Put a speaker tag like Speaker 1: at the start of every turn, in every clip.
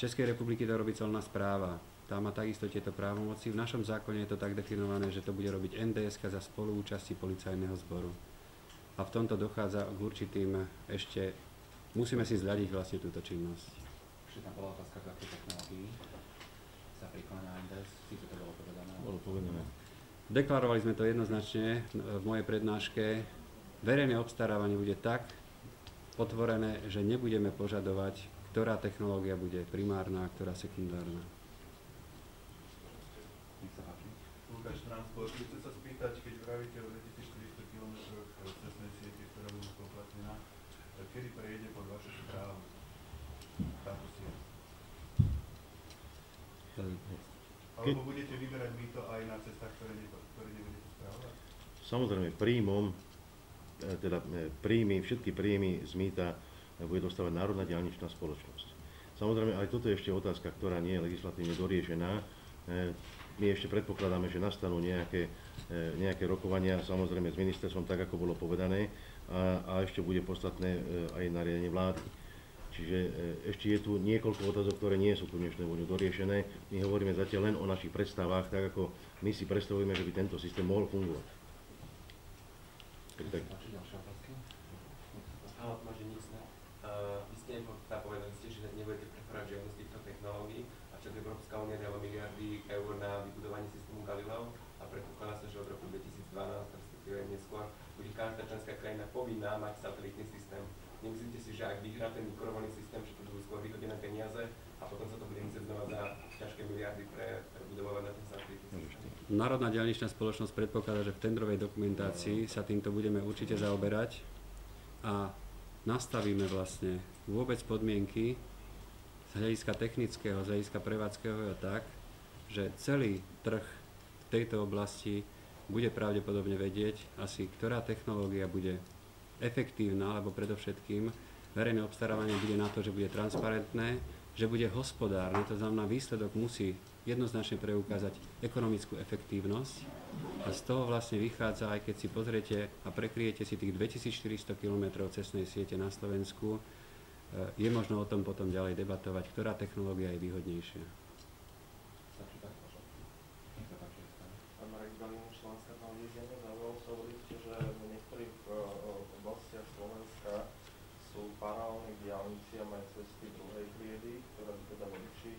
Speaker 1: Českej republiky to robí colná správa. Tá má takisto tieto právomoci. V našom zákone je to tak definované, že to bude robiť NDSK za spoluúčasti policajného zboru. A v tomto dochádza k určitým ešte, musíme si zľadiť vlastne túto činnosť.
Speaker 2: Ešte tam bola otázka, k akej technológii sa prikláňa NDS, síce to bolo povedané.
Speaker 3: Bolo povedané.
Speaker 1: Deklarovali sme to jednoznačne v mojej prednáške. Verejné obstarávanie bude tak otvorené, že nebudeme požadovať, ktorá technológia bude primárna a ktorá sekundárna.
Speaker 2: Nech sa páči.
Speaker 4: Lukáš Transport, chcem sa spýtať, keď vravíte o 2400 km cestnej siete, ktorá bude spoplatnená, kedy prejde pod vašu správu táto sieť? Alebo budete vyberať mýto aj na cestách, ktoré nebudete správovať?
Speaker 3: Samozrejme, všetky príjmy z mýta bude dostávať Národná diaľničná spoločnosť. Samozrejme, aj toto je ešte otázka, ktorá nie je legislatívne doriešená. My ešte predpokladáme, že nastanú nejaké rokovania, samozrejme s ministerstvom, tak ako bolo povedané, a ešte bude podstatné aj nariadenie vlády. Čiže ešte je tu niekoľko otázok, ktoré nie sú tu dnešného dňu doriešené. My hovoríme zatiaľ len o našich predstavách, tak ako my si predstavujeme, že by tento systém mohol fungovať.
Speaker 2: Tak. Ďalšie otázky?
Speaker 5: Áno, Tomáš Nicné. Vy ste povedali, že nebudete preferovať žiadnu z týchto technológií, avšak Európska únia dala miliardy eur na vybudovanie systému Galileo a predpokladá sa, že od roku 2012, respektíve neskôr, bude každá členská krajina povinná mať satelitný systém. Nemyslíte si, že ak vyhrá ten mikrovaný systém, že to budú skôr vyhodené peniaze a potom sa to bude musieť znova za ťažké miliardy prebudovať na ten satelitný systém?
Speaker 1: Národná diaľničná spoločnosť predpokladá, že v tendrovej dokumentácii sa týmto budeme určite zaoberať a nastavíme vlastne vôbec podmienky z hľadiska technického, z hľadiska prevádzkeho tak, že celý trh v tejto oblasti bude pravdepodobne vedieť asi, ktorá technológia bude efektívna, alebo predovšetkým verejné obstarávanie bude na to, že bude transparentné, že bude hospodárne, to znamená výsledok musí jednoznačne preukázať ekonomickú efektívnosť a z toho vlastne vychádza, aj keď si pozriete a prekryjete si tých 2400 km cestnej siete na Slovensku, je možno o tom potom ďalej debatovať, ktorá technológia je výhodnejšia.
Speaker 6: Pán Marek Balín, Slovenská televízia, zaujalo sa hovoríte, že v niektorých oblastiach Slovenska sú paralelné diaľnici a majú cesty druhej triedy, ktoré by teda vodiči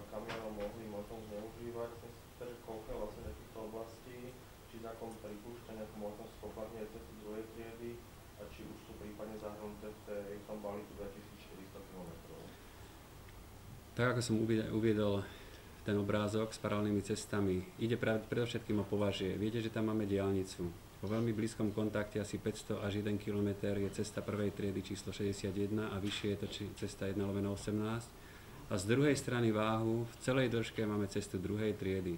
Speaker 6: kamionov mohli možno zneužívať. Myslím si, že koľko je vlastne takýchto oblastí, či zákon pripúšťa nejakú možnosť spoplatniť cesty druhej triedy a či už sú prípadne zahrnuté v tom balíku 2400 km.
Speaker 1: Tak ako som uviedol ten obrázok s paralelnými cestami, ide predovšetkým o považie. Viete, že tam máme diaľnicu. Po veľmi blízkom kontakte asi 500 až 1 km je cesta prvej triedy číslo 61 a vyššie je to cesta 1/18. A z druhej strany váhu v celej dĺžke máme cestu druhej triedy.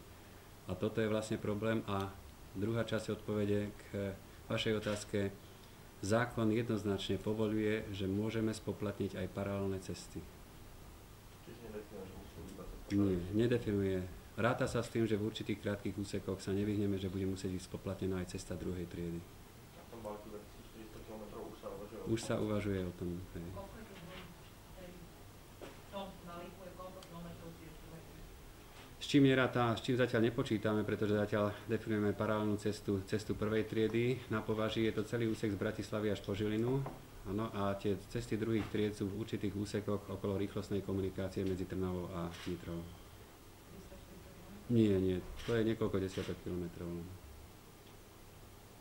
Speaker 1: A toto je vlastne problém a druhá časť odpovede k vašej otázke. Zákon jednoznačne povoľuje, že môžeme spoplatniť aj paralelné cesty. Nie, nedefinuje. Ráta sa s tým, že v určitých krátkych úsekoch sa nevyhneme, že bude musieť byť spoplatnená aj cesta druhej triedy.
Speaker 6: A v tom balíku 2400 km
Speaker 1: už sa uvažuje o tom. Hej. S čím neráta, s čím zatiaľ nepočítame, pretože zatiaľ definujeme paralelnú cestu prvej triedy. Na považí je to celý úsek z Bratislavy až po Žilinu. Ano, a tie cesty druhých tried sú v určitých úsekoch okolo rýchlostnej komunikácie medzi Trnavou a Nitrou. Nie, to je niekoľko desiatok kilometrov.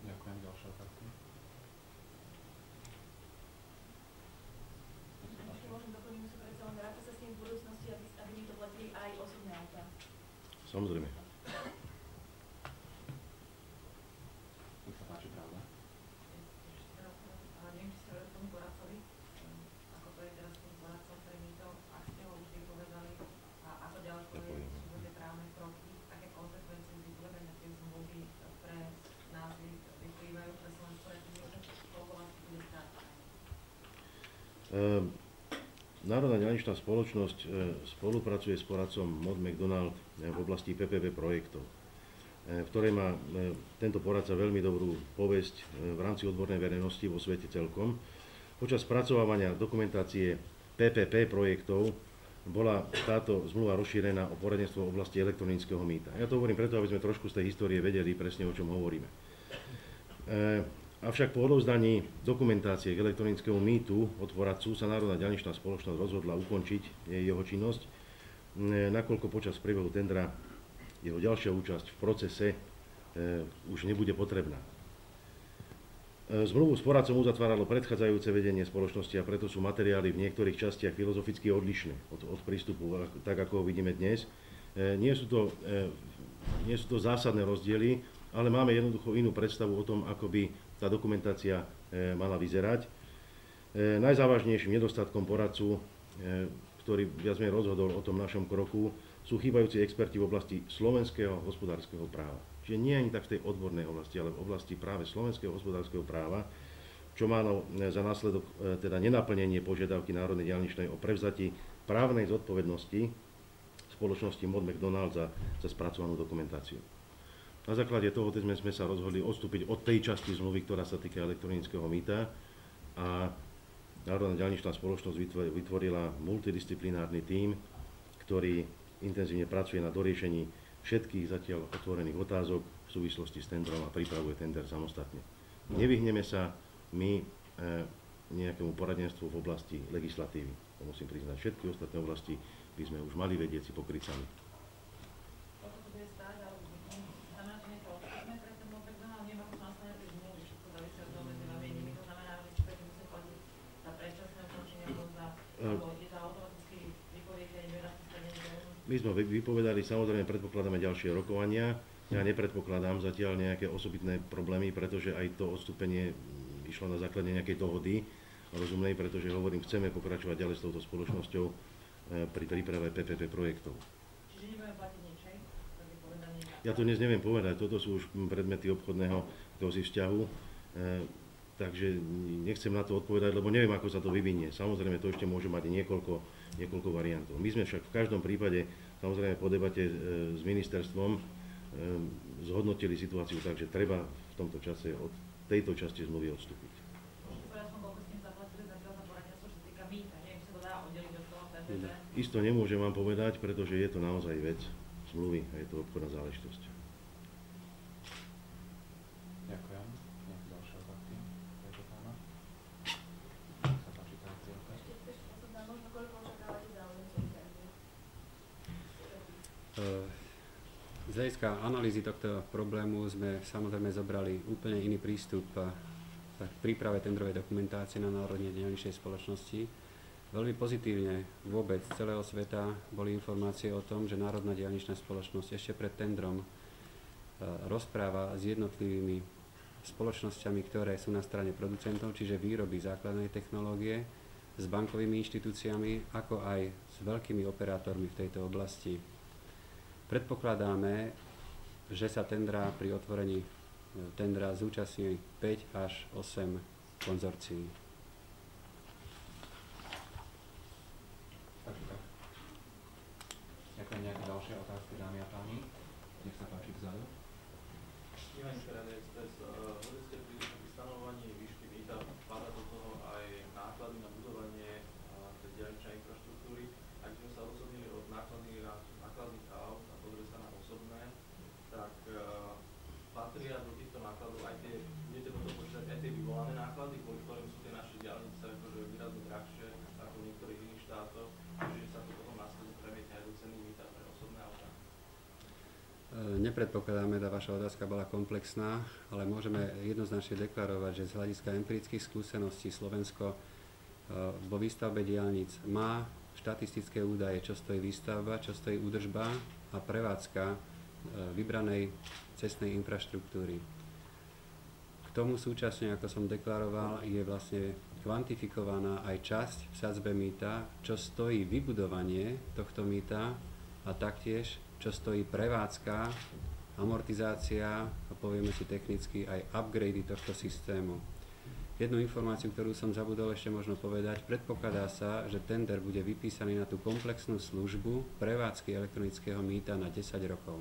Speaker 2: Ďakujem, ďalšia otázka.
Speaker 7: Ešte môžem doplniť, musím predsa len ráta sa s tým v budúcnosti, aby mi to platili aj osobné autá.
Speaker 3: Samozrejme.
Speaker 2: Nech sa páči, pravda.
Speaker 7: Neviem, či ste hovorili tomu poradcovi, ako to je teraz s tým poradcom pre mýto, ak ste ho už vypovedali a ako ďaleko sú tie právne kroky, aké konsekvencie z vypovedania tie zmluvy pre nás vyplývajú pre Slovenskú republiku, koľko vás bude stáť?
Speaker 3: Národná diaľničná spoločnosť spolupracuje s poradcom Mott MacDonald v oblasti PPP projektov, v ktorej má tento poradca veľmi dobrú povesť v rámci odbornej verejnosti vo svete celkom. Počas spracovávania dokumentácie PPP projektov bola táto zmluva rozšírená o poradenstvo v oblasti elektronického mýta. Ja to hovorím preto, aby sme trošku z tej histórie vedeli presne, o čom hovoríme. Avšak po odovzdaní dokumentácie k elektronickému mýtu od poradcu sa Národná diaľničná spoločnosť rozhodla ukončiť jeho činnosť, nakoľko počas priebehu tendra jeho ďalšia účasť v procese už nebude potrebná. Zmluvu s poradcom uzatváralo predchádzajúce vedenie spoločnosti a preto sú materiály v niektorých častiach filozoficky odlišné od prístupu, tak ako ho vidíme dnes. Nie sú to zásadné rozdiely, ale máme jednoducho inú predstavu o tom, ako by tá dokumentácia mala vyzerať. Najzávažnejším nedostatkom poradcu, ktorý viac menej rozhodol o tom našom kroku, sú chýbajúci experti v oblasti slovenského hospodárskeho práva. Čiže nie ani tak v tej odbornej oblasti, ale v oblasti práve slovenského hospodárskeho práva, čo má za následok teda nenaplnenie požiadavky Národnej diaľničnej o prevzatí právnej zodpovednosti spoločnosti Mod McDonald za spracovanú dokumentáciu. Na základe toho sme sa rozhodli odstúpiť od tej časti zmluvy, ktorá sa týka elektronického mýta, a Národná diaľničná spoločnosť vytvorila multidisciplinárny tím, ktorý intenzívne pracuje na doriešení všetkých zatiaľ otvorených otázok v súvislosti s tendrom a pripravuje tender samostatne. Nevyhneme sa my nejakému poradenstvu v oblasti legislatívy. To musím priznať, všetky ostatné oblasti by sme už mali vedieť si pokryť sami. My sme vypovedali, samozrejme predpokladáme ďalšie rokovania. Ja nepredpokladám zatiaľ nejaké osobitné problémy, pretože aj to odstúpenie išlo na základe nejakej dohody rozumnej, pretože hovorím, chceme pokračovať ďalej s touto spoločnosťou pri príprave PPP projektov.
Speaker 7: Čiže nebudeme platiť nič, hej?
Speaker 3: Ja to dnes neviem povedať, toto sú už predmety obchodného vzťahu, takže nechcem na to odpovedať, lebo neviem, ako sa to vyvinie. Samozrejme, to ešte môže mať niekoľko variantov. My sme však v každom prípade, samozrejme po debate s ministerstvom, zhodnotili situáciu tak, že treba v tomto čase od tejto časti zmluvy odstúpiť. Isto nemôžem vám povedať, pretože je to naozaj vec zmluvy a je to obchodná záležitosť.
Speaker 2: Ďakujem. Nejaké ďalšie otázky?
Speaker 1: Z hľadiska analýzy tohto problému sme samozrejme zobrali úplne iný prístup k príprave tendrovej dokumentácie na Národnej diaľničnej spoločnosti. Veľmi pozitívne vôbec z celého sveta boli informácie o tom, že Národná diaľničná spoločnosť ešte pred tendrom rozpráva s jednotlivými spoločnosťami, ktoré sú na strane producentov, čiže výroby základnej technológie, s bankovými inštitúciami, ako aj s veľkými operátormi v tejto oblasti. Predpokladáme, že sa tendra pri otvorení tendra zúčastní 5 až 8 konzorcií.
Speaker 2: Ďakujem. Nejaké ďalšie otázky, dámy a páni? Nech sa páči vzadu.
Speaker 6: Ivan Šperany Express, hovorili ste pri stanovovaní výšky mýta, páda do toho aj náklady na budovanie tej diaľničnej infraštruktúry. Ak sme sa rozhodli od nákladných aut a pozreli sa na osobné, tak patria do týchto nákladov aj tie, budete do toho počítať aj tie vyvolané náklady, kvôli ktorým sú tie naše diaľnice akože výrazne drahšie ako v niektorých iných štátoch, čiže sa to potom následne premietne aj do ceny mýta pre osobné autá.
Speaker 1: Nepredpokladáme, tá vaša otázka bola komplexná, ale môžeme jednoznačne deklarovať, že z hľadiska empirických skúseností Slovensko vo výstavbe diaľnic má štatistické údaje, čo stojí výstavba, čo stojí údržba a prevádzka vybranej cestnej infraštruktúry. K tomu súčasne, ako som deklaroval, je vlastne kvantifikovaná aj časť v sadzbe mýta, čo stojí vybudovanie tohto mýta a taktiež čo stojí prevádzka, amortizácia a povieme si technicky aj upgrady tohto systému. Jednu informáciu, ktorú som zabudol ešte možno povedať, predpokladá sa, že tender bude vypísaný na tú komplexnú službu prevádzky elektronického mýta na 10 rokov.